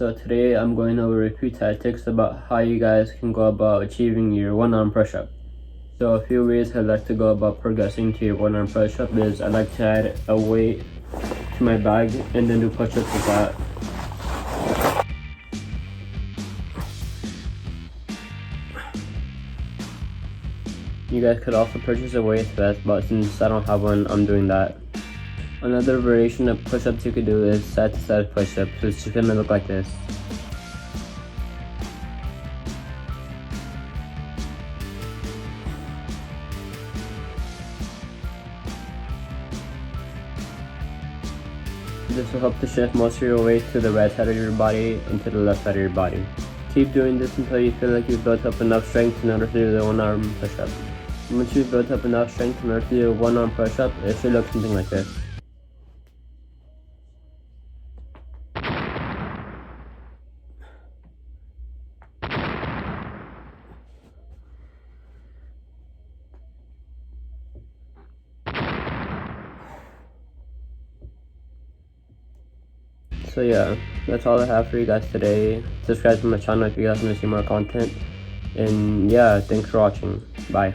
So today I'm going over a few tactics about how you guys can go about achieving your one-arm push-up. So a few ways I like to go about progressing to your one-arm push-up is I like to add a weight to my bag and then do push-ups with that. You guys could also purchase a weight vest, but since I don't have one, I'm doing that. Another variation of push-ups you could do is side-to-side push-ups, which is gonna look like this. This will help to shift most of your weight to the right side of your body and to the left side of your body. Keep doing this until you feel like you've built up enough strength in order to do the one-arm push-up. Once you've built up enough strength in order to do a one-arm push-up, it should look something like this. So yeah, that's all I have for you guys today. Subscribe to my channel if you guys want to see more content. And yeah, thanks for watching. Bye.